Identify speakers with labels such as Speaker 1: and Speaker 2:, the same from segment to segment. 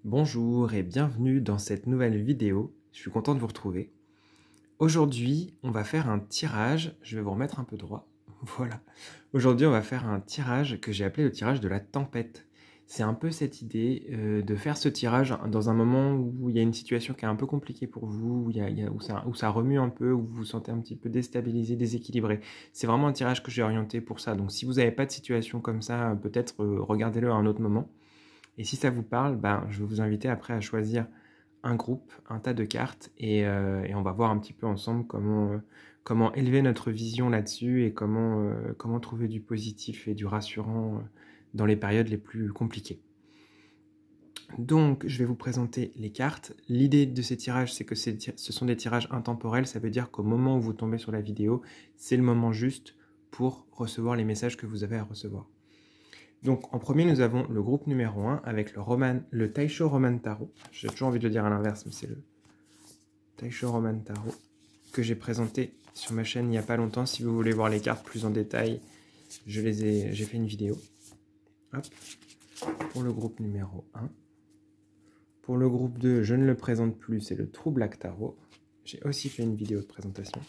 Speaker 1: Bonjour et bienvenue dans cette nouvelle vidéo. Je suis content de vous retrouver. Aujourd'hui, on va faire un tirage. Je vais vous remettre un peu droit. Voilà. Aujourd'hui, on va faire un tirage que j'ai appelé le tirage de la tempête. C'est un peu cette idée de faire ce tirage dans un moment où il y a une situation qui est un peu compliquée pour vous, où ça remue un peu, où vous vous sentez un petit peu déstabilisé, déséquilibré. C'est vraiment un tirage que j'ai orienté pour ça. Donc si vous n'avez pas de situation comme ça, peut-être regardez-le à un autre moment. Et si ça vous parle, je vais vous inviter après à choisir un groupe, un tas de cartes, et on va voir un petit peu ensemble comment élever notre vision là-dessus et comment trouver du positif et du rassurant dans les périodes les plus compliquées. Donc, je vais vous présenter les cartes. L'idée de ces tirages, c'est que ce sont des tirages intemporels. Ça veut dire qu'au moment où vous tombez sur la vidéo, c'est le moment juste pour recevoir les messages que vous avez à recevoir. Donc en premier, nous avons le groupe numéro 1 avec le Taisho Roman Tarot. J'ai toujours envie de le dire à l'inverse, mais c'est le Taisho Roman Tarot que j'ai présenté sur ma chaîne il n'y a pas longtemps. Si vous voulez voir les cartes plus en détail, j'ai fait une vidéo. Hop. Pour le groupe numéro 1. Pour le groupe 2, je ne le présente plus, c'est le True Black Tarot. J'ai aussi fait une vidéo de présentation.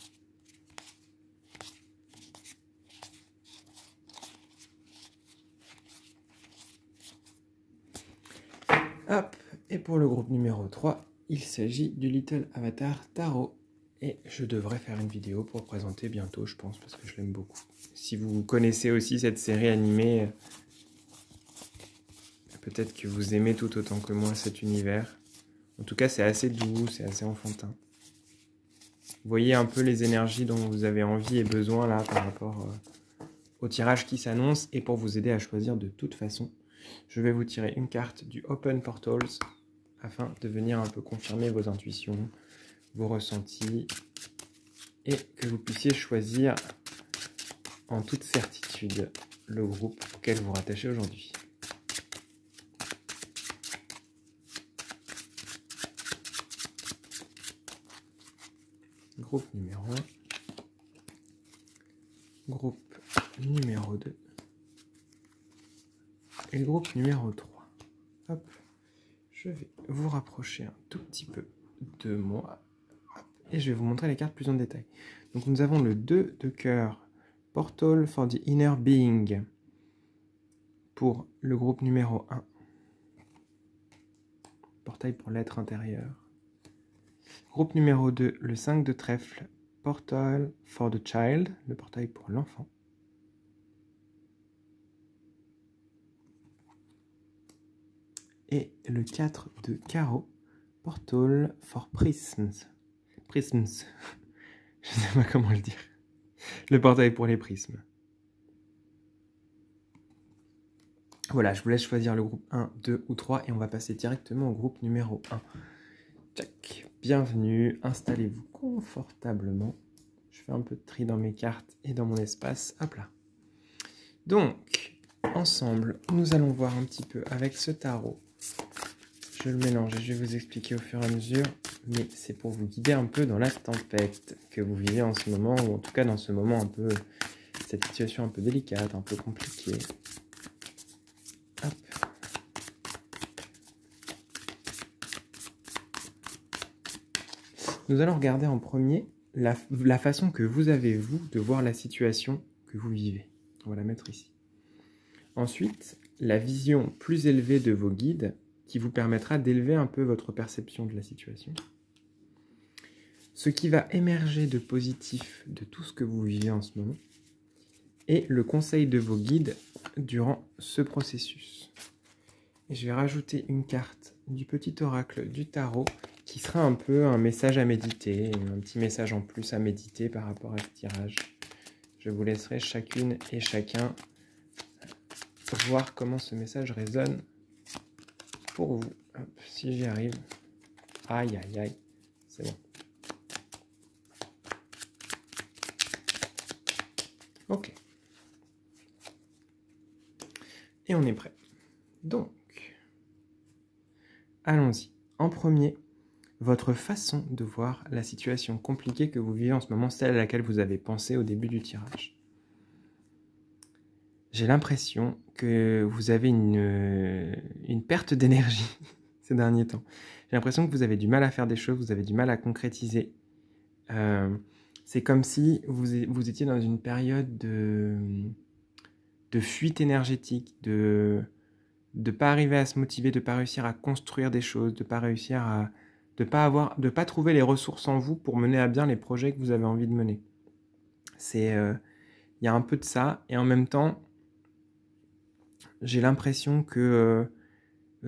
Speaker 1: Hop, et pour le groupe numéro 3, il s'agit du Little Avatar Tarot. Et je devrais faire une vidéo pour présenter bientôt, je pense, parce que je l'aime beaucoup. Si vous connaissez aussi cette série animée, peut-être que vous aimez tout autant que moi cet univers. En tout cas, c'est assez doux, c'est assez enfantin. Vous voyez un peu les énergies dont vous avez envie et besoin là par rapport au tirage qui s'annonce. Et pour vous aider à choisir de toute façon, je vais vous tirer une carte du Open Portals afin de venir un peu confirmer vos intuitions, vos ressentis, et que vous puissiez choisir en toute certitude le groupe auquel vous rattachez aujourd'hui. Groupe numéro 1, groupe numéro 2 et le groupe numéro 3. Hop, je vais vous rapprocher un tout petit peu de moi et je vais vous montrer les cartes plus en détail. Donc nous avons le 2 de cœur, Portal for the Inner Being pour le groupe numéro 1. Portail pour l'être intérieur. Groupe numéro 2, le 5 de trèfle, Portal for the Child, le portail pour l'enfant. Et le 4 de carreau, Portal for Prisms. Prisms. Je ne sais pas comment le dire. Le portail pour les prismes. Voilà, je vous laisse choisir le groupe 1, 2 ou 3 et on va passer directement au groupe numéro 1. Tchac. Bienvenue, installez-vous confortablement. Je fais un peu de tri dans mes cartes et dans mon espace. Hop là. Donc, ensemble, nous allons voir un petit peu avec ce tarot. Je le mélange et je vais vous expliquer au fur et à mesure, mais c'est pour vous guider un peu dans la tempête que vous vivez en ce moment, ou en tout cas dans ce moment un peu, cette situation un peu délicate, un peu compliquée. Hop. Nous allons regarder en premier la façon que vous avez, vous, de voir la situation que vous vivez. On va la mettre ici. Ensuite, la vision plus élevée de vos guides qui vous permettra d'élever un peu votre perception de la situation. Ce qui va émerger de positif de tout ce que vous vivez en ce moment. Et le conseil de vos guides durant ce processus. Et je vais rajouter une carte du petit oracle du tarot qui sera un peu un message à méditer, un petit message en plus à méditer par rapport à ce tirage. Je vous laisserai chacune et chacun voir comment ce message résonne pour vous. Hop, si j'y arrive. Aïe, aïe, aïe. C'est bon. Ok. Et on est prêt. Donc, allons-y. En premier, votre façon de voir la situation compliquée que vous vivez en ce moment, celle à laquelle vous avez pensé au début du tirage. J'ai l'impression que vous avez une perte d'énergie. ces derniers temps. J'ai l'impression que vous avez du mal à faire des choses, vous avez du mal à concrétiser. C'est comme si vous étiez dans une période de fuite énergétique, de pas arriver à se motiver, de pas réussir à construire des choses, de pas réussir à de pas trouver les ressources en vous pour mener à bien les projets que vous avez envie de mener. Il y a un peu de ça, et en même temps, j'ai l'impression que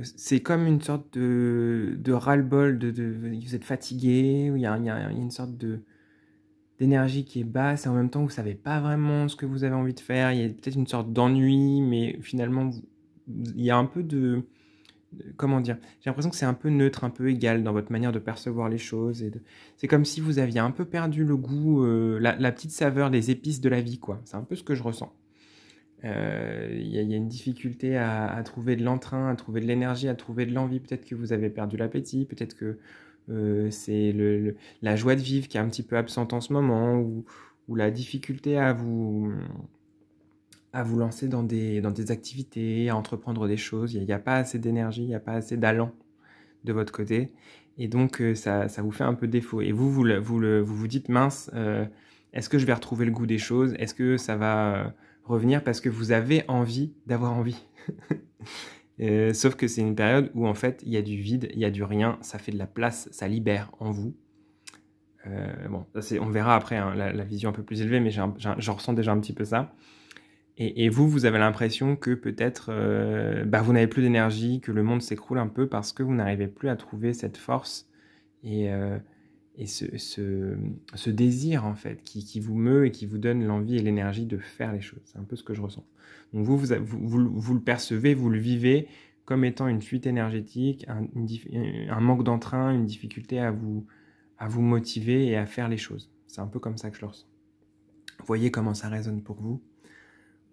Speaker 1: c'est comme une sorte de ras-le-bol, vous êtes fatigué, il y a une sorte d'énergie qui est basse, et en même temps vous savez pas vraiment ce que vous avez envie de faire, il y a peut-être une sorte d'ennui, mais finalement il y a un peu comment dire, j'ai l'impression que c'est un peu neutre, un peu égal dans votre manière de percevoir les choses, c'est comme si vous aviez un peu perdu le goût, la petite saveur, les épices de la vie, quoi. C'est un peu ce que je ressens. Il y a une difficulté à trouver de l'entrain, à trouver de l'énergie, à trouver de l'envie. Peut-être que vous avez perdu l'appétit, peut-être que c'est la joie de vivre qui est un petit peu absente en ce moment, ou la difficulté à vous lancer dans des activités, à entreprendre des choses. Il n'y a pas assez d'énergie, il n'y a pas assez d'allant de votre côté, et donc ça vous fait un peu défaut. Et vous vous dites, mince, est-ce que je vais retrouver le goût des choses? Est-ce que ça va revenir? Parce que vous avez envie d'avoir envie. Sauf que c'est une période où en fait il y a du vide, il y a du rien, ça fait de la place, ça libère en vous. Bon, on verra après, hein, la vision un peu plus élevée, mais j'en ressens déjà un petit peu ça. Et vous avez l'impression que peut-être vous n'avez plus d'énergie, que le monde s'écroule un peu parce que vous n'arrivez plus à trouver cette force et ce désir en fait qui vous meut et qui vous donne l'envie et l'énergie de faire les choses. C'est un peu ce que je ressens. Donc vous le percevez, vous le vivez comme étant une fuite énergétique, un manque d'entrain, une difficulté à vous motiver et à faire les choses. C'est un peu comme ça que je le ressens. Voyez comment ça résonne pour vous.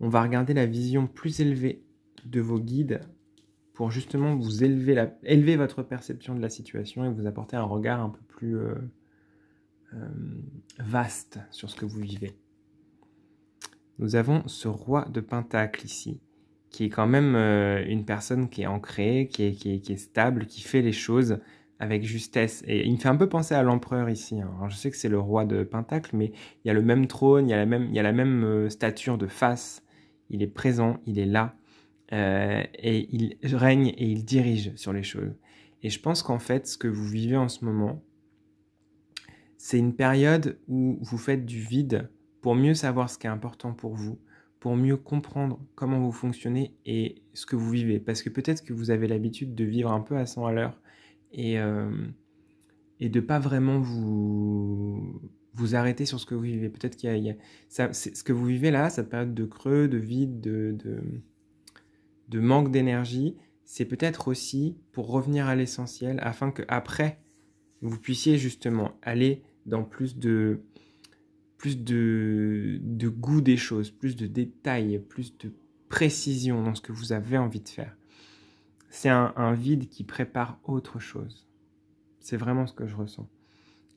Speaker 1: On va regarder la vision plus élevée de vos guides pour justement vous élever votre perception de la situation et vous apporter un regard un peu plus vaste sur ce que vous vivez. Nous avons ce roi de Pentacle ici, qui est quand même une personne qui est ancrée, qui est stable, qui fait les choses avec justesse. Et il me fait un peu penser à l'empereur ici. Alors, je sais que c'est le roi de Pentacle, mais il y a le même trône, il y a la même stature de face. Il est présent, il est là, et il règne et il dirige sur les choses. Et je pense qu'en fait, ce que vous vivez en ce moment, c'est une période où vous faites du vide pour mieux savoir ce qui est important pour vous, pour mieux comprendre comment vous fonctionnez et ce que vous vivez. Parce que peut-être que vous avez l'habitude de vivre un peu à 100 à l'heure et de pas vraiment vous arrêter sur ce que vous vivez. Peut-être qu'il y a ce que vous vivez là, cette période de creux, de vide, de manque d'énergie, c'est peut-être aussi pour revenir à l'essentiel afin qu'après, vous puissiez justement aller dans plus de goût des choses, plus de détails, plus de précision dans ce que vous avez envie de faire. C'est un vide qui prépare autre chose. C'est vraiment ce que je ressens.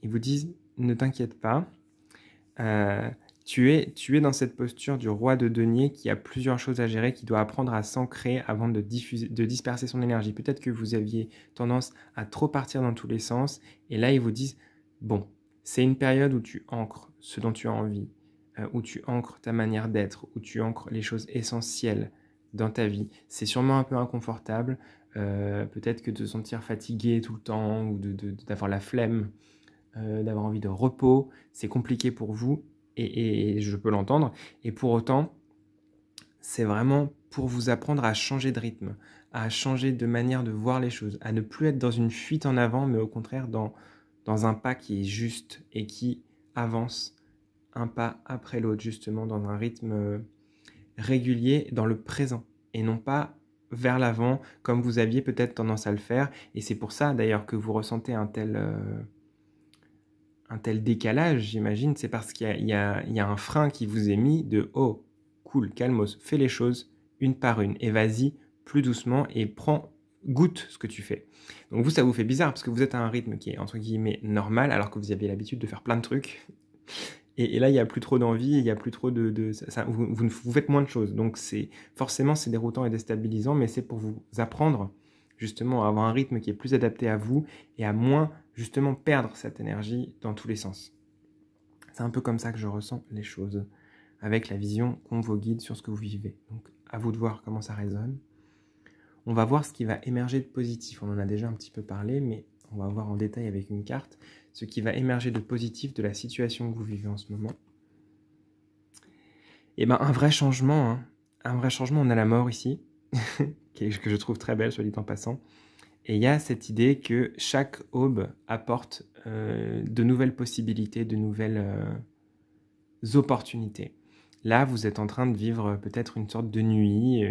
Speaker 1: Ils vous disent, ne t'inquiète pas, tu es dans cette posture du roi de denier qui a plusieurs choses à gérer, qui doit apprendre à s'ancrer avant de disperser son énergie. Peut-être que vous aviez tendance à trop partir dans tous les sens, et là ils vous disent, bon, c'est une période où tu ancres ce dont tu as envie, où tu ancres ta manière d'être, où tu ancres les choses essentielles dans ta vie. C'est sûrement un peu inconfortable, peut-être que de se sentir fatigué tout le temps, ou d'avoir la flemme, d'avoir envie de repos, c'est compliqué pour vous, et je peux l'entendre, et pour autant, c'est vraiment pour vous apprendre à changer de rythme, à changer de manière de voir les choses, à ne plus être dans une fuite en avant, mais au contraire dans un pas qui est juste et qui avance un pas après l'autre, justement dans un rythme régulier, dans le présent, et non pas vers l'avant, comme vous aviez peut-être tendance à le faire, et c'est pour ça d'ailleurs que vous ressentez un tel décalage, j'imagine, c'est parce qu'il y a un frein qui vous est mis de « Oh, cool, calmos, fais les choses une par une, et vas-y plus doucement et goûte ce que tu fais. » Donc vous, ça vous fait bizarre parce que vous êtes à un rythme qui est entre guillemets normal alors que vous aviez l'habitude de faire plein de trucs. Et là, il n'y a plus trop d'envie, il n'y a plus trop vous faites moins de choses. Donc forcément, c'est déroutant et déstabilisant, mais c'est pour vous apprendre justement à avoir un rythme qui est plus adapté à vous et à moins justement perdre cette énergie dans tous les sens. C'est un peu comme ça que je ressens les choses, avec la vision qu'ont vos guides sur ce que vous vivez. Donc à vous de voir comment ça résonne. On va voir ce qui va émerger de positif. On en a déjà un petit peu parlé, mais on va voir en détail avec une carte ce qui va émerger de positif de la situation que vous vivez en ce moment. Et ben un vrai changement, hein. Un vrai changement, on a la mort ici, que je trouve très belle, soit dit en passant. Et il y a cette idée que chaque aube apporte de nouvelles possibilités, de nouvelles opportunités. Là, vous êtes en train de vivre peut-être une sorte de nuit,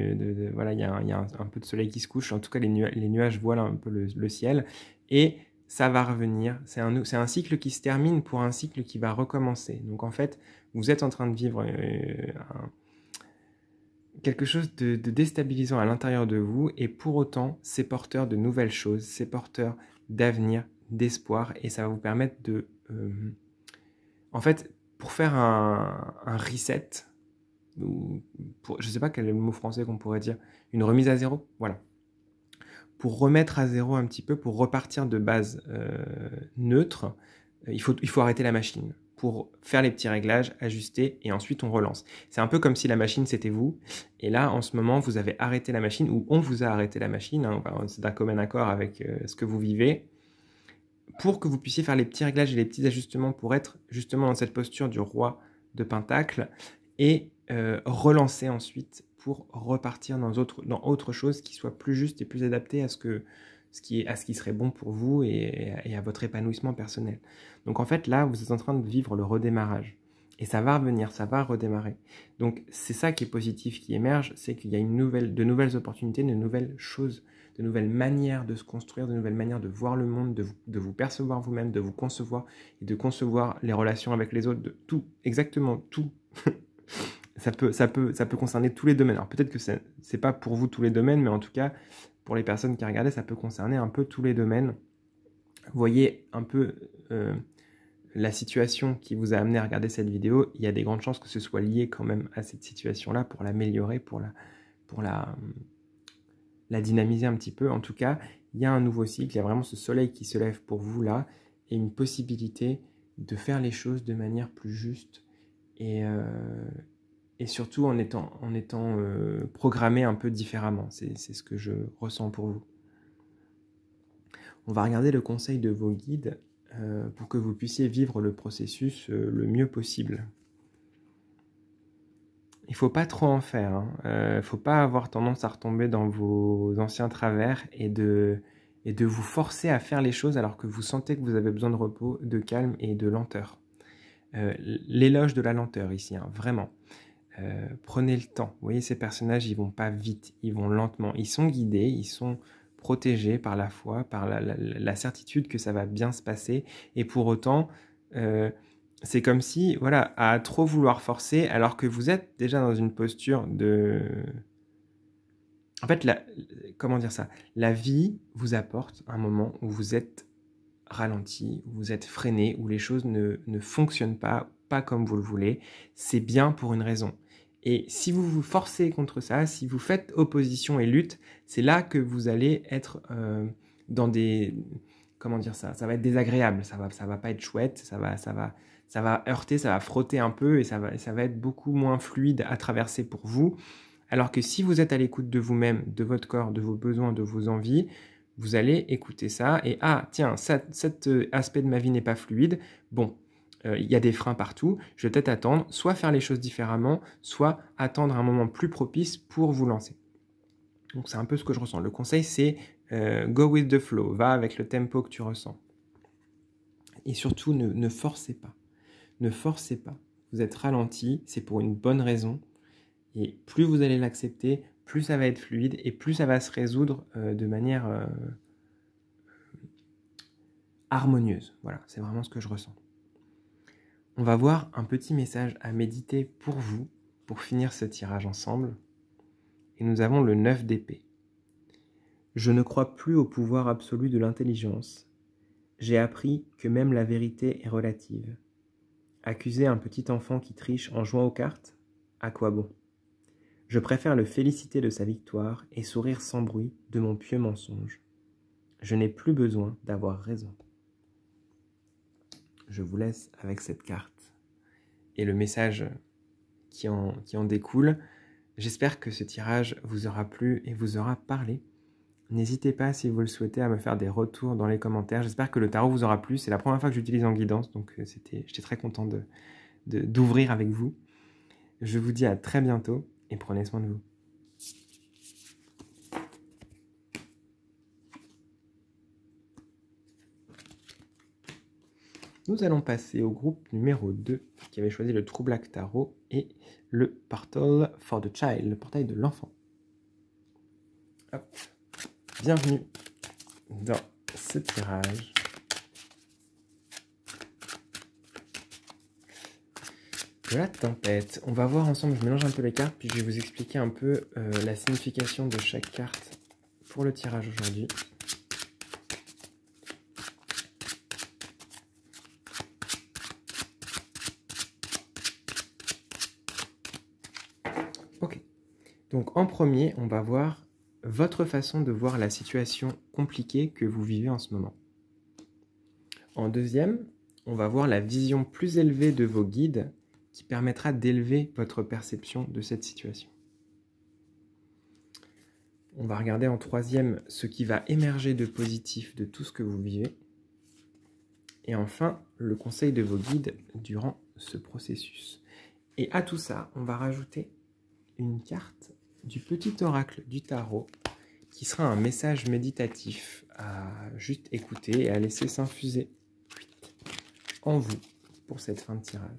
Speaker 1: voilà, il y a un peu de soleil qui se couche, en tout cas les nuages voilent un peu le ciel, et ça va revenir, c'est un cycle qui se termine pour un cycle qui va recommencer. Donc en fait, vous êtes en train de vivre quelque chose de déstabilisant à l'intérieur de vous, et pour autant, c'est porteur de nouvelles choses, c'est porteur d'avenir, d'espoir, et ça va vous permettre de... en fait, pour faire un reset, ou je ne sais pas quel est le mot français qu'on pourrait dire, une remise à zéro, voilà. Pour remettre à zéro un petit peu, pour repartir de base neutre, il faut arrêter la machine pour faire les petits réglages, ajuster, et ensuite on relance. C'est un peu comme si la machine c'était vous, et là en ce moment vous avez arrêté la machine, ou on vous a arrêté la machine, hein, c'est d'un commun accord avec ce que vous vivez, pour que vous puissiez faire les petits réglages et les petits ajustements pour être justement dans cette posture du roi de Pentacle, et relancer ensuite pour repartir dans autre chose qui soit plus juste et plus adapté à ce qui serait bon pour vous et à votre épanouissement personnel. Donc en fait là, vous êtes en train de vivre le redémarrage. Et ça va revenir, ça va redémarrer. Donc c'est ça qui est positif, qui émerge, c'est qu'il y a de nouvelles opportunités, de nouvelles choses, de nouvelles manières de se construire, de nouvelles manières de voir le monde, de vous percevoir vous-même, de vous concevoir et de concevoir les relations avec les autres, de tout, exactement tout. Ça peut concerner tous les domaines. Alors peut-être que c'est pas pour vous tous les domaines, mais en tout cas, pour les personnes qui regardent, ça peut concerner un peu tous les domaines. Voyez un peu la situation qui vous a amené à regarder cette vidéo. Il y a des grandes chances que ce soit lié quand même à cette situation-là pour l'améliorer, pour la dynamiser un petit peu. En tout cas, il y a un nouveau cycle, il y a vraiment ce soleil qui se lève pour vous là, et une possibilité de faire les choses de manière plus juste et surtout en étant programmé un peu différemment. C'est ce que je ressens pour vous. On va regarder le conseil de vos guides pour que vous puissiez vivre le processus le mieux possible. Il ne faut pas trop en faire. Hein. Faut pas avoir tendance à retomber dans vos anciens travers et de vous forcer à faire les choses alors que vous sentez que vous avez besoin de repos, de calme et de lenteur. L'éloge de la lenteur ici, hein, vraiment. Prenez le temps. Vous voyez, ces personnages, ils vont pas vite, ils vont lentement. Ils sont guidés, ils sont protégés par la foi, par la certitude que ça va bien se passer. Et pour autant, c'est comme si, voilà, à trop vouloir forcer, alors que vous êtes déjà dans une posture de... En fait, comment dire ça? La vie vous apporte un moment où vous êtes ralenti, où vous êtes freiné, où les choses ne fonctionnent pas comme vous le voulez. C'est bien pour une raison. Et si vous vous forcez contre ça, si vous faites opposition et lutte, c'est là que vous allez être dans des... Comment dire ça? Ça va être désagréable, ça va pas être chouette, ça va heurter, ça va frotter un peu et ça va être beaucoup moins fluide à traverser pour vous. Alors que si vous êtes à l'écoute de vous-même, de votre corps, de vos besoins, de vos envies, vous allez écouter ça et « Ah, tiens, cet aspect de ma vie n'est pas fluide. Bon, il y a des freins partout. Je vais peut-être attendre, soit faire les choses différemment, soit attendre un moment plus propice pour vous lancer. » Donc c'est un peu ce que je ressens. Le conseil, c'est go with the flow. Va avec le tempo que tu ressens. Et surtout, ne forcez pas. Ne forcez pas. Vous êtes ralenti, c'est pour une bonne raison. Et plus vous allez l'accepter, plus ça va être fluide et plus ça va se résoudre de manière harmonieuse. Voilà, c'est vraiment ce que je ressens. On va voir un petit message à méditer pour vous, pour finir ce tirage ensemble. Et nous avons le 9 d'épée. Je ne crois plus au pouvoir absolu de l'intelligence. J'ai appris que même la vérité est relative. Accuser un petit enfant qui triche en jouant aux cartes, à quoi bon? Je préfère le féliciter de sa victoire et sourire sans bruit de mon pieux mensonge. Je n'ai plus besoin d'avoir raison. Je vous laisse avec cette carte et le message qui en découle. J'espère que ce tirage vous aura plu et vous aura parlé. N'hésitez pas, si vous le souhaitez, à me faire des retours dans les commentaires. J'espère que le tarot vous aura plu. C'est la première fois que j'utilise en guidance, donc j'étais très content d'ouvrir avec vous. Je vous dis à très bientôt et prenez soin de vous. Nous allons passer au groupe numéro 2 qui avait choisi le True Black Tarot et le Portal for the Child, le portail de l'enfant. Hop. Bienvenue dans ce tirage. De la tempête. On va voir ensemble, je mélange un peu les cartes, puis je vais vous expliquer un peu la signification de chaque carte pour le tirage aujourd'hui. Ok. Donc en premier, on va voir votre façon de voir la situation compliquée que vous vivez en ce moment. En deuxième, on va voir la vision plus élevée de vos guides qui permettra d'élever votre perception de cette situation. On va regarder en troisième ce qui va émerger de positif de tout ce que vous vivez. Et enfin, le conseil de vos guides durant ce processus. Et à tout ça, on va rajouter une carte du petit oracle du tarot qui sera un message méditatif à juste écouter et à laisser s'infuser en vous pour cette fin de tirage.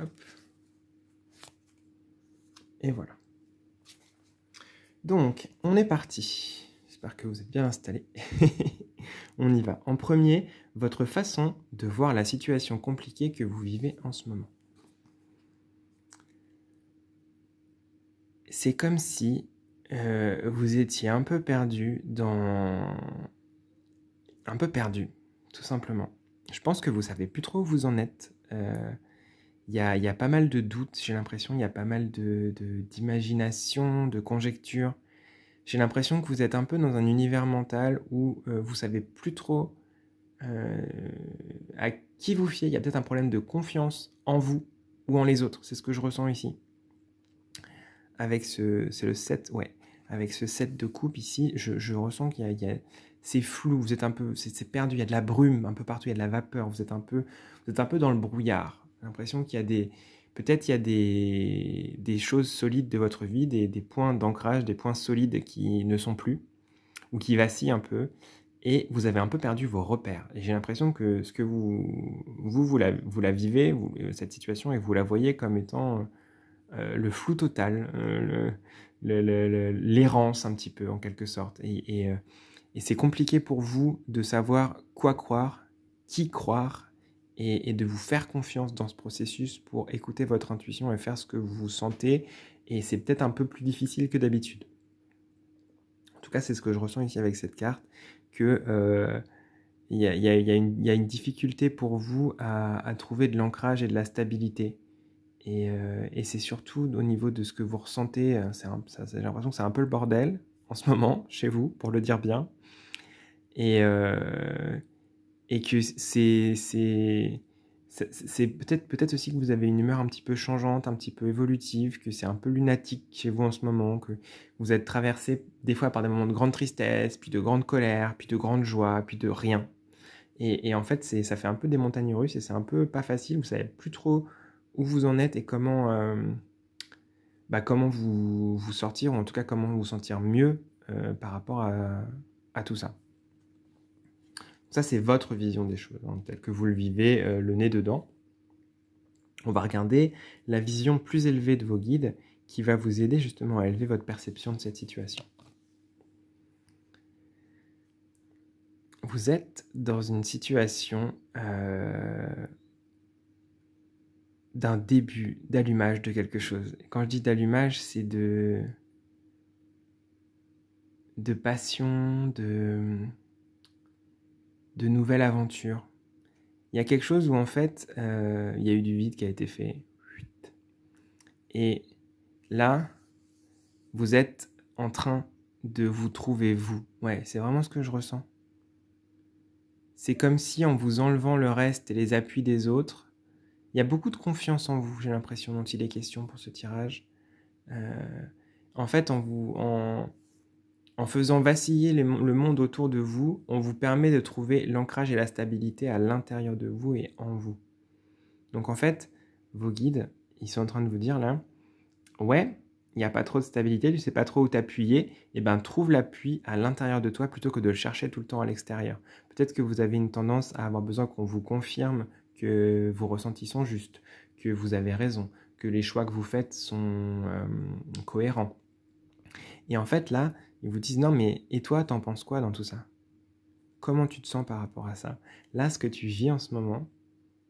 Speaker 1: Hop. Et voilà. Donc, on est parti. J'espère que vous êtes bien installés. On y va. En premier, votre façon de voir la situation compliquée que vous vivez en ce moment. C'est comme si vous étiez un peu perdu Un peu perdu, tout simplement. Je pense que vous savez plus trop où vous en êtes. Il y a pas mal de doutes, j'ai l'impression. Il y a pas mal d'imagination, de conjectures. J'ai l'impression que vous êtes un peu dans un univers mental où vous savez plus trop à qui vous fiez. Il y a peut-être un problème de confiance en vous ou en les autres. C'est ce que je ressens ici. Avec c'est le 7, ouais. Avec ce 7 de coupe ici, je ressens qu'il y a c'est flou, vous êtes un peu, c'est perdu, il y a de la brume un peu partout, il y a de la vapeur, vous êtes un peu dans le brouillard. J'ai l'impression qu'il y a peut-être il y a des choses solides de votre vie, des points d'ancrage, des points solides qui ne sont plus, ou qui vacillent un peu, et vous avez un peu perdu vos repères. Et j'ai l'impression que ce que vous la vivez, cette situation, et vous la voyez comme étant le flou total, l'errance un petit peu en quelque sorte. Et c'est compliqué pour vous de savoir quoi croire, qui croire, et de vous faire confiance dans ce processus pour écouter votre intuition et faire ce que vous sentez. Et c'est peut-être un peu plus difficile que d'habitude. En tout cas, c'est ce que je ressens ici avec cette carte, que il y a une difficulté pour vous à trouver de l'ancrage et de la stabilité. Et c'est surtout au niveau de ce que vous ressentez, j'ai l'impression que c'est un peu le bordel en ce moment, chez vous, pour le dire bien. Et que c'est peut-être aussi que vous avez une humeur un petit peu changeante, un petit peu évolutive, que c'est un peu lunatique chez vous en ce moment, que vous êtes traversé des fois par des moments de grande tristesse, puis de grande colère, puis de grande joie, puis de rien. Et en fait, ça fait un peu des montagnes russes et c'est un peu pas facile, vous savez plus trop où vous en êtes et comment vous sortir, ou en tout cas comment vous sentir mieux par rapport à tout ça. Ça, c'est votre vision des choses, hein, telle que vous le vivez, le nez dedans. On va regarder la vision plus élevée de vos guides qui va vous aider justement à élever votre perception de cette situation. Vous êtes dans une situation d'un début, d'allumage de quelque chose. Quand je dis d'allumage, c'est de passion, de nouvelles aventures. Il y a quelque chose où en fait, il y a eu du vide qui a été fait. Et là, vous êtes en train de vous trouver vous. Ouais, c'est vraiment ce que je ressens. C'est comme si en vous enlevant le reste et les appuis des autres, il y a beaucoup de confiance en vous, j'ai l'impression, dont il est question pour ce tirage. En fait, en faisant vaciller le monde autour de vous, on vous permet de trouver l'ancrage et la stabilité à l'intérieur de vous et en vous. Donc en fait, vos guides, ils sont en train de vous dire là, ouais, il n'y a pas trop de stabilité, tu ne sais pas trop où t'appuyer, et ben trouve l'appui à l'intérieur de toi plutôt que de le chercher tout le temps à l'extérieur. Peut-être que vous avez une tendance à avoir besoin qu'on vous confirme que vos ressentis sont justes, que vous avez raison, que les choix que vous faites sont cohérents. Et en fait là, ils vous disent non mais et toi t'en penses quoi dans tout ça? Comment tu te sens par rapport à ça? Là ce que tu vis en ce moment,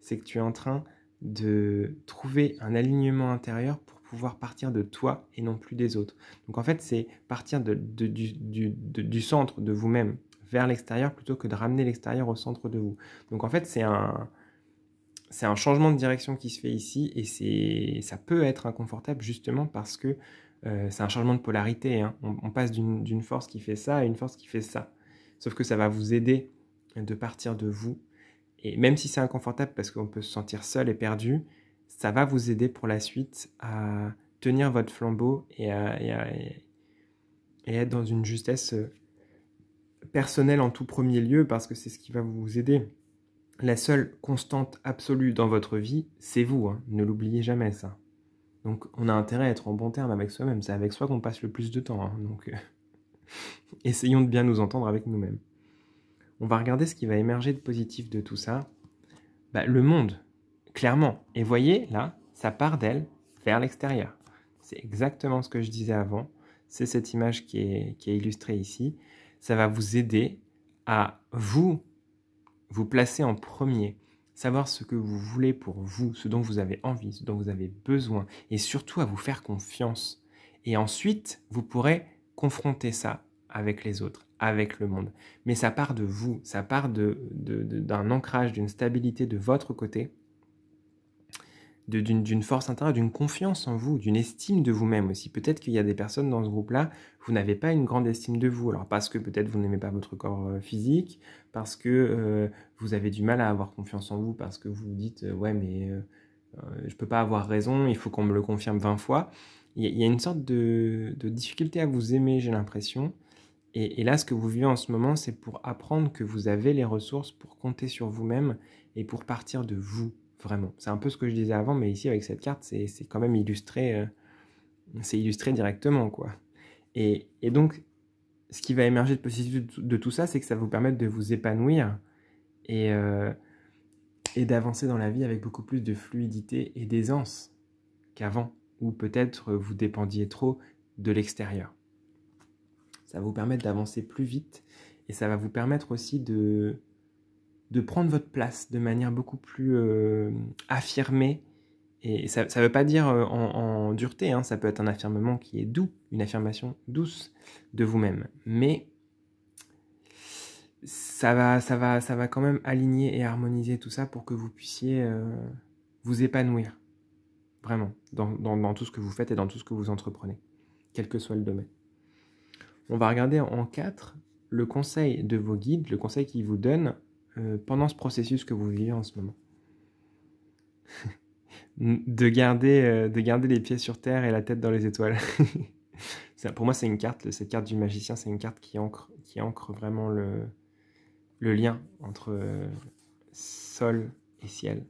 Speaker 1: c'est que tu es en train de trouver un alignement intérieur pour pouvoir partir de toi et non plus des autres. Donc en fait, c'est partir du centre de vous-même vers l'extérieur plutôt que de ramener l'extérieur au centre de vous. Donc en fait, c'est un changement de direction qui se fait ici et ça peut être inconfortable justement parce que c'est un changement de polarité. Hein. On passe d'une force qui fait ça à une force qui fait ça. Sauf que ça va vous aider de partir de vous. Et même si c'est inconfortable parce qu'on peut se sentir seul et perdu, ça va vous aider pour la suite à tenir votre flambeau et être dans une justesse personnelle en tout premier lieu parce que c'est ce qui va vous aider. La seule constante absolue dans votre vie, c'est vous. Hein. Ne l'oubliez jamais ça. Donc on a intérêt à être en bon terme avec soi-même. C'est avec soi qu'on passe le plus de temps. Hein. Donc essayons de bien nous entendre avec nous-mêmes. On va regarder ce qui va émerger de positif de tout ça. Bah, le monde, clairement. Et voyez, là, ça part d'elle vers l'extérieur. C'est exactement ce que je disais avant. C'est cette image qui est illustrée ici. Ça va vous aider à vous placer en premier, savoir ce que vous voulez pour vous, ce dont vous avez envie, ce dont vous avez besoin, et surtout à vous faire confiance. Et ensuite, vous pourrez confronter ça avec les autres, avec le monde. Mais ça part de vous, ça part d'un ancrage, d'une stabilité de votre côté, d'une force intérieure, d'une confiance en vous, d'une estime de vous-même aussi. Peut-être qu'il y a des personnes dans ce groupe-là, vous n'avez pas une grande estime de vous. Alors parce que peut-être vous n'aimez pas votre corps physique, parce que vous avez du mal à avoir confiance en vous, parce que vous vous dites ouais mais je peux pas avoir raison, il faut qu'on me le confirme 20 fois. Il y a une sorte de difficulté à vous aimer, j'ai l'impression. Et là, ce que vous vivez en ce moment, c'est pour apprendre que vous avez les ressources pour compter sur vous-même et pour partir de vous, vraiment. C'est un peu ce que je disais avant, mais ici, avec cette carte, c'est quand même illustré, c'est illustré directement, quoi. Et donc, ce qui va émerger de positif de tout ça, c'est que ça va vous permettre de vous épanouir et d'avancer dans la vie avec beaucoup plus de fluidité et d'aisance qu'avant, où peut-être vous dépendiez trop de l'extérieur. Ça va vous permettre d'avancer plus vite et ça va vous permettre aussi de prendre votre place de manière beaucoup plus affirmée. Et ça ne veut pas dire en dureté, hein, ça peut être un affirmement qui est doux, une affirmation douce de vous-même. Mais ça va quand même aligner et harmoniser tout ça pour que vous puissiez vous épanouir, vraiment, dans tout ce que vous faites et dans tout ce que vous entreprenez, quel que soit le domaine. On va regarder en 4 le conseil de vos guides, le conseil qu'ils vous donnent pendant ce processus que vous vivez en ce moment. de garder les pieds sur terre et la tête dans les étoiles. Pour moi, c'est une carte, cette carte du magicien, c'est une carte qui ancre vraiment le lien entre sol et ciel.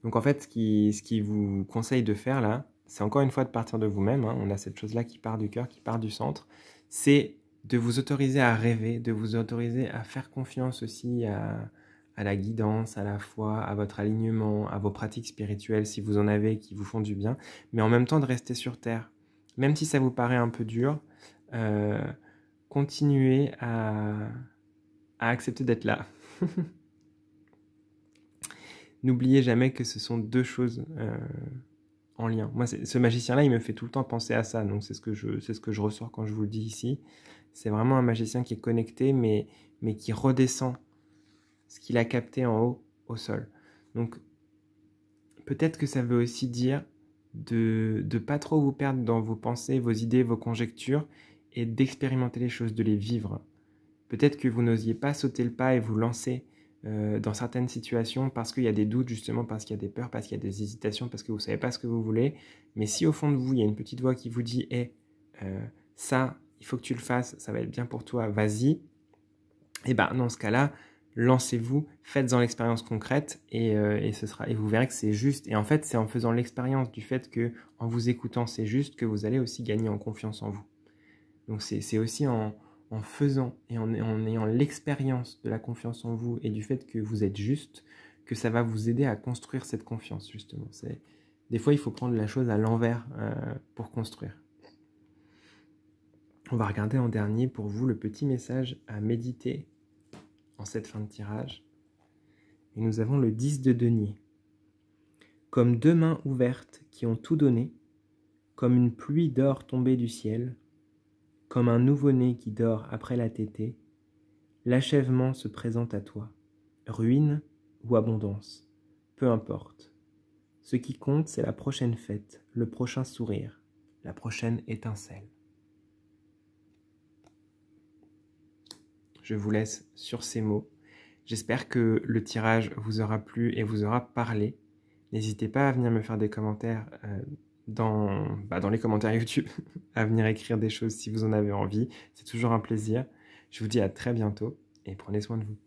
Speaker 1: Donc en fait, ce qui vous conseille de faire là, c'est encore une fois de partir de vous-même, hein, on a cette chose-là qui part du cœur, qui part du centre, c'est de vous autoriser à rêver, de vous autoriser à faire confiance aussi à la guidance, à la foi, à votre alignement, à vos pratiques spirituelles si vous en avez qui vous font du bien, mais en même temps de rester sur terre. Même si ça vous paraît un peu dur, continuez à accepter d'être là. n'oubliez jamais que ce sont deux choses en lien. Moi, ce magicien-là, il me fait tout le temps penser à ça, donc c'est ce que je ressors quand je vous le dis ici. C'est vraiment un magicien qui est connecté, mais qui redescend ce qu'il a capté en haut au sol. Donc, peut-être que ça veut aussi dire de ne pas trop vous perdre dans vos pensées, vos idées, vos conjectures, et d'expérimenter les choses, de les vivre. Peut-être que vous n'osiez pas sauter le pas et vous lancer dans certaines situations parce qu'il y a des doutes, justement, parce qu'il y a des peurs, parce qu'il y a des hésitations, parce que vous ne savez pas ce que vous voulez. Mais si au fond de vous, il y a une petite voix qui vous dit « Hey, ça, il faut que tu le fasses, ça va être bien pour toi, vas-y », et bien dans ce cas-là, lancez-vous, faites-en l'expérience concrète et vous verrez que c'est juste. Et en fait, c'est en faisant l'expérience du fait que, en vous écoutant, c'est juste, que vous allez aussi gagner en confiance en vous. Donc c'est aussi en faisant et en ayant l'expérience de la confiance en vous et du fait que vous êtes juste, que ça va vous aider à construire cette confiance, justement. Des fois, il faut prendre la chose à l'envers pour construire. On va regarder en dernier pour vous le petit message à méditer en cette fin de tirage. Et nous avons le 10 de denier. Comme deux mains ouvertes qui ont tout donné, comme une pluie d'or tombée du ciel, comme un nouveau-né qui dort après la tétée, l'achèvement se présente à toi. Ruine ou abondance, peu importe. Ce qui compte, c'est la prochaine fête, le prochain sourire, la prochaine étincelle. Je vous laisse sur ces mots. J'espère que le tirage vous aura plu et vous aura parlé. N'hésitez pas à venir me faire des commentaires dans les commentaires YouTube, à venir écrire des choses si vous en avez envie. C'est toujours un plaisir. Je vous dis à très bientôt et prenez soin de vous.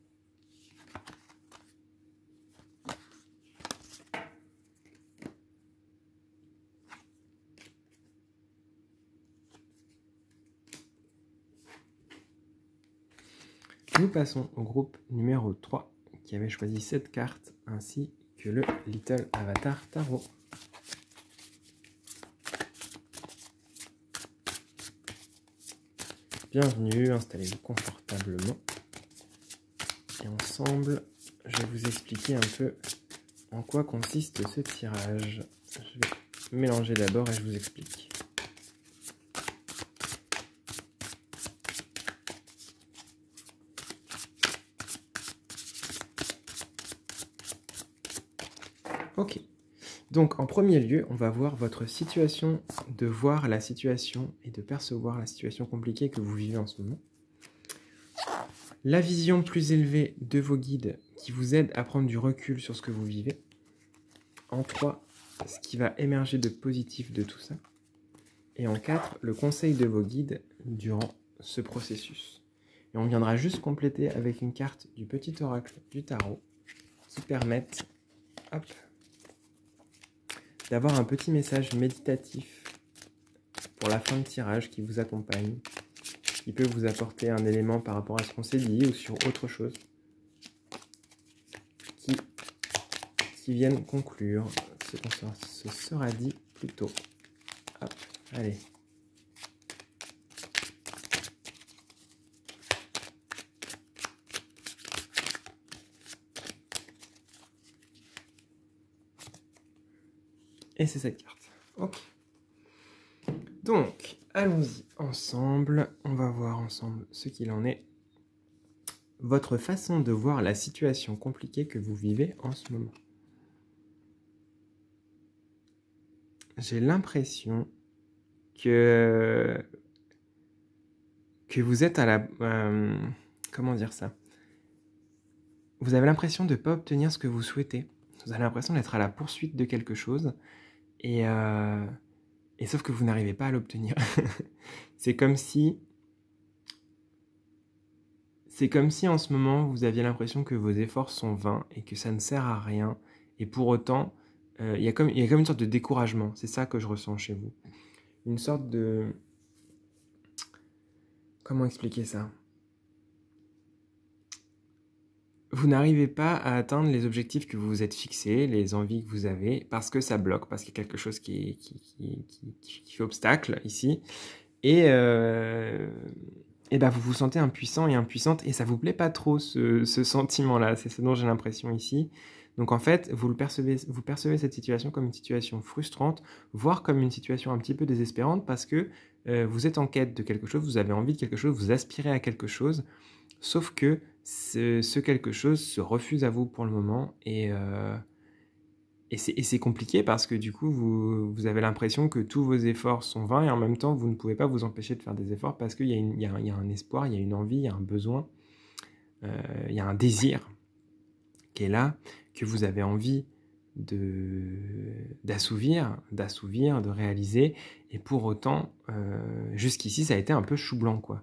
Speaker 1: Nous passons au groupe numéro 3 qui avait choisi cette carte ainsi que le Little Avatar Tarot. Bienvenue, installez-vous confortablement. Et ensemble, je vais vous expliquer un peu en quoi consiste ce tirage. Je vais mélanger d'abord et je vous explique. Ok, donc en premier lieu, on va voir votre situation, de voir la situation et de percevoir la situation compliquée que vous vivez en ce moment. La vision plus élevée de vos guides qui vous aide à prendre du recul sur ce que vous vivez. En 3, ce qui va émerger de positif de tout ça. Et en 4, le conseil de vos guides durant ce processus. Et on viendra juste compléter avec une carte du petit oracle du tarot qui permettent d'avoir un petit message méditatif pour la fin de tirage qui vous accompagne, qui peut vous apporter un élément par rapport à ce qu'on s'est dit ou sur autre chose, qui viennent conclure ce qu'on se sera dit plus tôt. Hop, allez. Et c'est cette carte. Ok. Donc, allons-y ensemble. On va voir ensemble ce qu'il en est. Votre façon de voir la situation compliquée que vous vivez en ce moment. J'ai l'impression que vous êtes à la... comment dire ça? Vous avez l'impression de ne pas obtenir ce que vous souhaitez. Vous avez l'impression d'être à la poursuite de quelque chose. Et sauf que vous n'arrivez pas à l'obtenir. C'est comme si en ce moment, vous aviez l'impression que vos efforts sont vains et que ça ne sert à rien. Et pour autant, il y a comme une sorte de découragement. C'est ça que je ressens chez vous. Une sorte de... Comment expliquer ça? Vous n'arrivez pas à atteindre les objectifs que vous vous êtes fixés, les envies que vous avez, parce que ça bloque, parce qu'il y a quelque chose qui fait obstacle ici. Et ben vous vous sentez impuissant et impuissante, et ça vous plaît pas trop ce sentiment-là, c'est ce dont j'ai l'impression ici. Donc en fait, vous percevez cette situation comme une situation frustrante, voire comme une situation un petit peu désespérante parce que vous êtes en quête de quelque chose, vous avez envie de quelque chose, vous aspirez à quelque chose, sauf que ce quelque chose se refuse à vous pour le moment et c'est compliqué parce que du coup, vous avez l'impression que tous vos efforts sont vains et en même temps, vous ne pouvez pas vous empêcher de faire des efforts parce qu'il y a un espoir, il y a une envie, il y a un besoin, il y a un désir qui est là, que vous avez envie d'assouvir, de réaliser. Et pour autant, jusqu'ici, ça a été un peu chou blanc, quoi.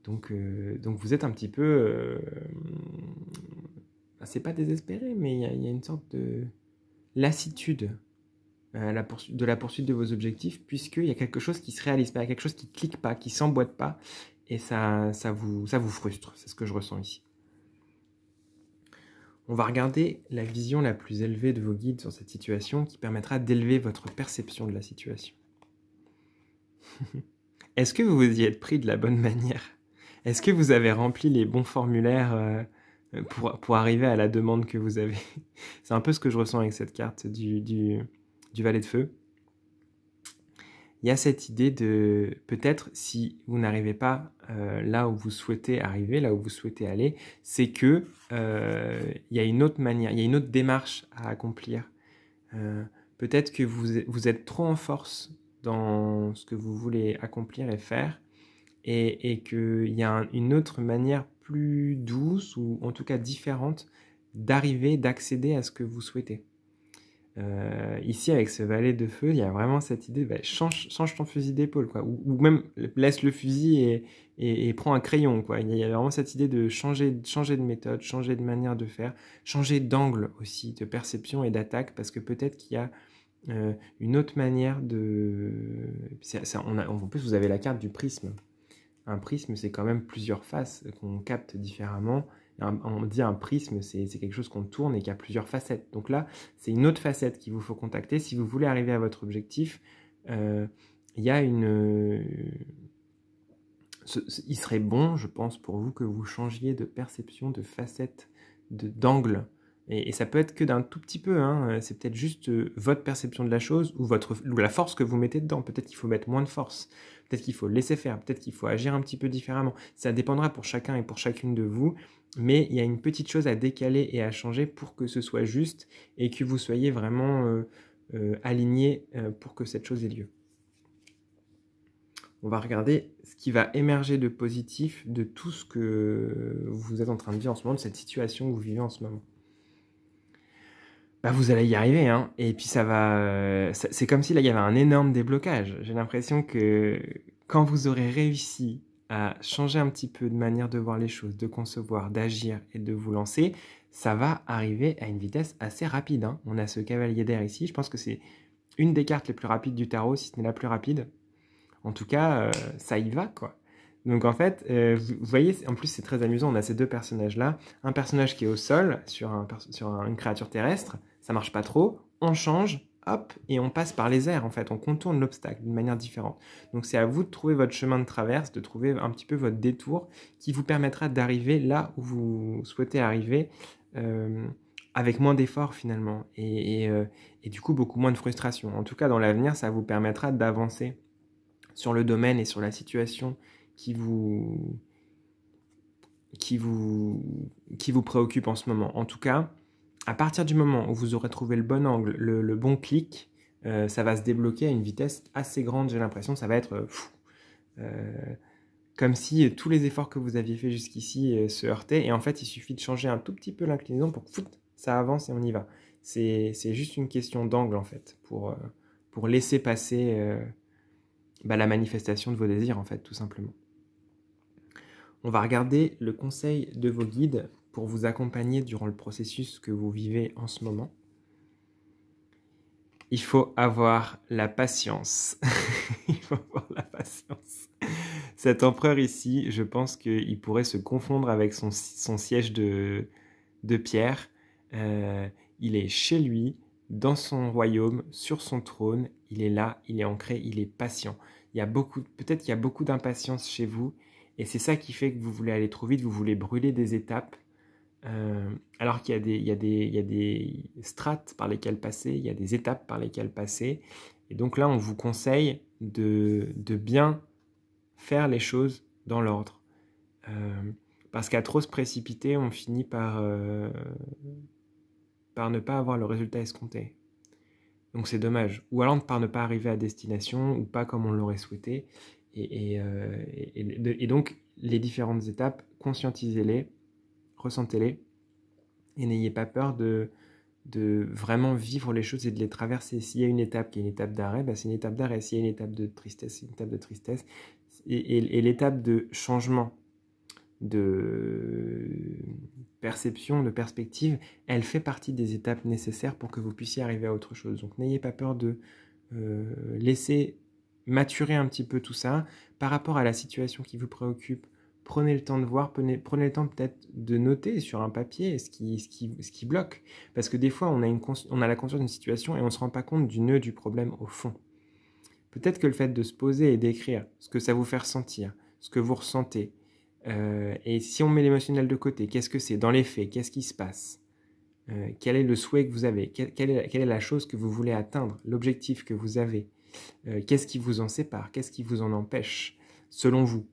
Speaker 1: Donc vous êtes un petit peu... c'est pas désespéré, mais il y a une sorte de lassitude de la poursuite de vos objectifs, puisqu'il y a quelque chose qui se réalise pas, quelque chose qui clique pas, qui s'emboîte pas, et ça vous frustre. C'est ce que je ressens ici. On va regarder la vision la plus élevée de vos guides sur cette situation qui permettra d'élever votre perception de la situation. Est-ce que vous vous y êtes pris de la bonne manière? Est-ce que vous avez rempli les bons formulaires pour arriver à la demande que vous avez? C'est un peu ce que je ressens avec cette carte du valet de feu. Il y a cette idée de, peut-être, si vous n'arrivez pas là où vous souhaitez arriver, là où vous souhaitez aller, c'est que il y a une autre manière, il y a une autre démarche à accomplir. Peut-être que vous êtes trop en force dans ce que vous voulez accomplir et faire, et qu'il y a une autre manière plus douce, ou en tout cas différente, d'arriver, d'accéder à ce que vous souhaitez. Ici, avec ce valet de feu, il y a vraiment cette idée, change ton fusil d'épaule, quoi, ou même laisse le fusil et prends un crayon, quoi. Il y a vraiment cette idée de changer de méthode, changer de manière de faire, changer d'angle aussi, de perception et d'attaque, parce que peut-être qu'il y a une autre manière de... En plus, vous avez la carte du prisme. Un prisme, c'est quand même plusieurs faces qu'on capte différemment. On dit un prisme, c'est quelque chose qu'on tourne et qui a plusieurs facettes. Donc là, c'est une autre facette qu'il vous faut contacter. Si vous voulez arriver à votre objectif, il y a il serait bon, je pense, pour vous que vous changiez de perception, de facette, d'angle. Et ça peut être que d'un tout petit peu, hein. C'est peut-être juste votre perception de la chose ou la force que vous mettez dedans. Peut-être qu'il faut mettre moins de force, peut-être qu'il faut laisser faire, peut-être qu'il faut agir un petit peu différemment. Ça dépendra pour chacun et pour chacune de vous, mais il y a une petite chose à décaler et à changer pour que ce soit juste et que vous soyez vraiment aligné pour que cette chose ait lieu. On va regarder ce qui va émerger de positif de tout ce que vous êtes en train de vivre en ce moment, de cette situation que vous vivez en ce moment. Vous allez y arriver, hein. Et puis ça va... c'est comme si là, il y avait un énorme déblocage. J'ai l'impression que quand vous aurez réussi à changer un petit peu de manière de voir les choses, de concevoir, d'agir et de vous lancer, ça va arriver à une vitesse assez rapide, hein. On a ce cavalier d'air ici. Je pense que c'est une des cartes les plus rapides du tarot, si ce n'est la plus rapide. En tout cas, ça y va, quoi. Donc en fait, vous voyez, en plus c'est très amusant, on a ces deux personnages-là. Un personnage qui est au sol, sur une créature terrestre, ça marche pas trop, on change, hop, et on passe par les airs en fait, on contourne l'obstacle d'une manière différente. Donc c'est à vous de trouver votre chemin de traverse, de trouver un petit peu votre détour qui vous permettra d'arriver là où vous souhaitez arriver avec moins d'efforts finalement, et du coup beaucoup moins de frustration. En tout cas dans l'avenir, ça vous permettra d'avancer sur le domaine et sur la situation qui vous préoccupe en ce moment. En tout cas, à partir du moment où vous aurez trouvé le bon angle, le bon clic, ça va se débloquer à une vitesse assez grande, j'ai l'impression. Ça va être comme si tous les efforts que vous aviez fait jusqu'ici se heurtaient. Et en fait, il suffit de changer un tout petit peu l'inclinaison pour que ça avance et on y va. C'est juste une question d'angle, en fait, pour laisser passer la manifestation de vos désirs, en fait, tout simplement. On va regarder le conseil de vos guides pour vous accompagner durant le processus que vous vivez en ce moment. Il faut avoir la patience. Il faut avoir la patience. Cet empereur ici, je pense qu'il pourrait se confondre avec son siège de pierre. Il est chez lui, dans son royaume, sur son trône. Il est là, il est ancré, il est patient. Peut-être qu'il y a beaucoup d'impatience chez vous. Et c'est ça qui fait que vous voulez aller trop vite, vous voulez brûler des étapes Alors qu'il y a il y a des strates par lesquelles passer, il y a des étapes par lesquelles passer. Et donc là, on vous conseille de bien faire les choses dans l'ordre. Parce qu'à trop se précipiter, on finit par ne pas avoir le résultat escompté. Donc c'est dommage. Ou alors par ne pas arriver à destination, ou pas comme on l'aurait souhaité. Et donc, les différentes étapes, conscientisez-les, ressentez-les, et n'ayez pas peur de vraiment vivre les choses et de les traverser. S'il y a une étape qui est une étape d'arrêt, bah c'est une étape d'arrêt. S'il y a une étape de tristesse, c'est une étape de tristesse. Et l'étape de changement, de perception, de perspective, elle fait partie des étapes nécessaires pour que vous puissiez arriver à autre chose. Donc n'ayez pas peur de laisser maturer un petit peu tout ça par rapport à la situation qui vous préoccupe. Prenez le temps de voir, prenez le temps peut-être de noter sur un papier ce qui bloque. Parce que des fois, on a la conscience d'une situation et on ne se rend pas compte du nœud du problème au fond. Peut-être que le fait de se poser et d'écrire ce que ça vous fait ressentir, ce que vous ressentez, et si on met l'émotionnel de côté, qu'est-ce que c'est dans les faits, qu'est-ce qui se passe, quel est le souhait que vous avez, quelle est la chose que vous voulez atteindre, l'objectif que vous avez, qu'est-ce qui vous en sépare, qu'est-ce qui vous en empêche, selon vous.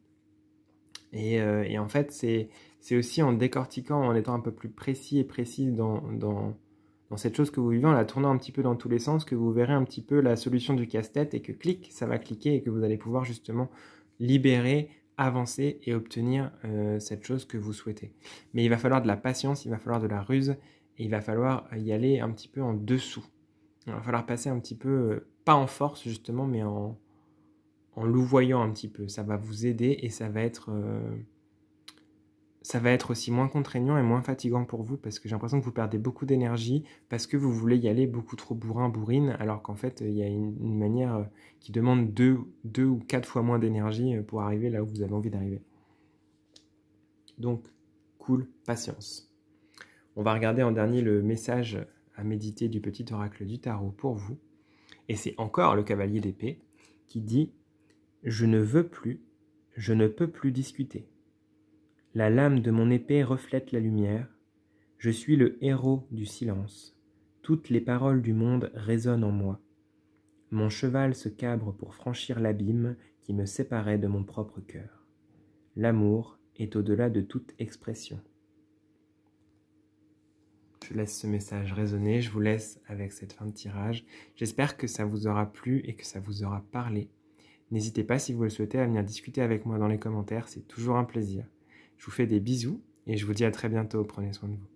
Speaker 1: Et en fait, c'est aussi en décortiquant, en étant un peu plus précis et précise dans cette chose que vous vivez, en la tournant un petit peu dans tous les sens, que vous verrez un petit peu la solution du casse-tête et que clic, ça va cliquer et que vous allez pouvoir justement libérer, avancer et obtenir cette chose que vous souhaitez. Mais il va falloir de la patience, il va falloir de la ruse et il va falloir y aller un petit peu en dessous. Il va falloir passer un petit peu, pas en force justement, mais en louvoyant un petit peu. Ça va vous aider et ça va être aussi moins contraignant et moins fatigant pour vous parce que j'ai l'impression que vous perdez beaucoup d'énergie parce que vous voulez y aller beaucoup trop bourrin, bourrine, alors qu'en fait, il y a une manière qui demande 2 ou 4 fois moins d'énergie pour arriver là où vous avez envie d'arriver. Donc, cool, patience. On va regarder en dernier le message à méditer du petit oracle du tarot pour vous. Et c'est encore le cavalier d'épée qui dit « Je ne veux plus, je ne peux plus discuter. La lame de mon épée reflète la lumière. Je suis le héros du silence. Toutes les paroles du monde résonnent en moi. Mon cheval se cabre pour franchir l'abîme qui me séparait de mon propre cœur. L'amour est au-delà de toute expression. » Je laisse ce message résonner, je vous laisse avec cette fin de tirage. J'espère que ça vous aura plu et que ça vous aura parlé. N'hésitez pas, si vous le souhaitez, à venir discuter avec moi dans les commentaires, c'est toujours un plaisir. Je vous fais des bisous et je vous dis à très bientôt, prenez soin de vous.